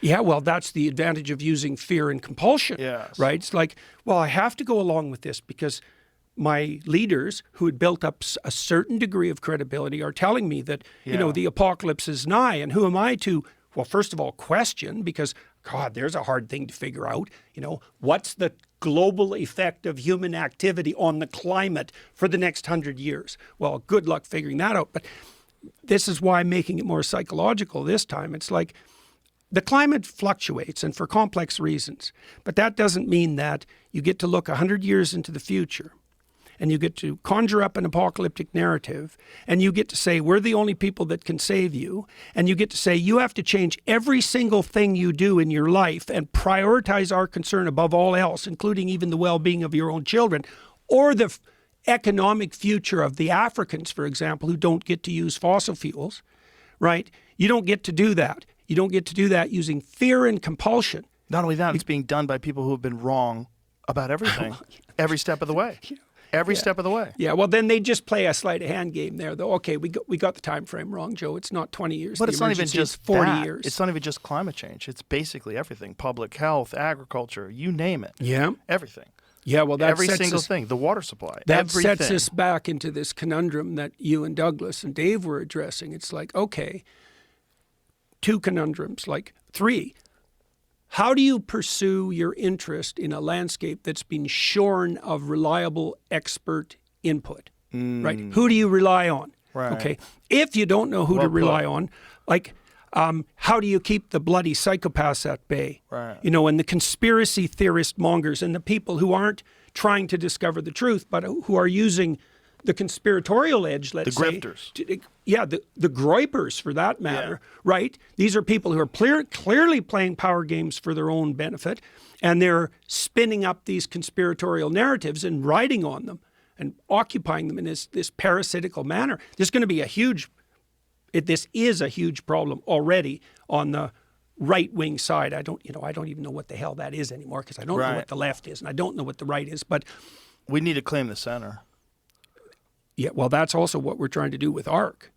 Yeah, well, that's the advantage of using fear and compulsion, Yes. right? It's like, well, I have to go along with this because my leaders who had built up a certain degree of credibility are telling me that, you know, the apocalypse is nigh. And who am I to, well, first of all, question, because, God, there's a hard thing to figure out. You know, what's the global effect of human activity on the climate for the next 100 years? Well, good luck figuring that out. But this is why I'm making it more psychological this time. It's like, the climate fluctuates, and for complex reasons, but that doesn't mean that you get to look 100 years into the future and you get to conjure up an apocalyptic narrative and you get to say, we're the only people that can save you, and you get to say, you have to change every single thing you do in your life and prioritize our concern above all else, including even the well-being of your own children, or the economic future of the Africans, for example, who don't get to use fossil fuels, right? You don't get to do that. You don't get to do that using fear and compulsion. Not only that, it's being done by people who have been wrong about everything, every step of the way. Every step of the way. Yeah, well, then they just play a sleight of hand game there, though. Okay, we got the time frame wrong, Joe. It's not 20 years. But it's not even just 40 that. years. It's not even just climate change. It's basically everything. Public health, agriculture, you name it. Yeah. Everything. Yeah, well, that every sets single us, thing. The water supply. That everything. sets us back into this conundrum that you and Douglas and Dave were addressing. It's like, okay, 2 conundrums, like 3. How do you pursue your interest in a landscape that's been shorn of reliable expert input, right? Who do you rely on? Right. Okay. If you don't know who to rely on, like, how do you keep the bloody psychopaths at bay? Right. You know, and the conspiracy theorist mongers and the people who aren't trying to discover the truth, but who are using the conspiratorial edge, let's say. The grifters. The groypers, for that matter, right? These are people who are clearly playing power games for their own benefit, and they're spinning up these conspiratorial narratives and riding on them and occupying them in this parasitical manner. There's going to be this is a huge problem already on the right-wing side. I don't even know what the hell that is anymore, because I don't know what the left is and I don't know what the right is. But we need to claim the center. Yeah, well, that's also what we're trying to do with ARC.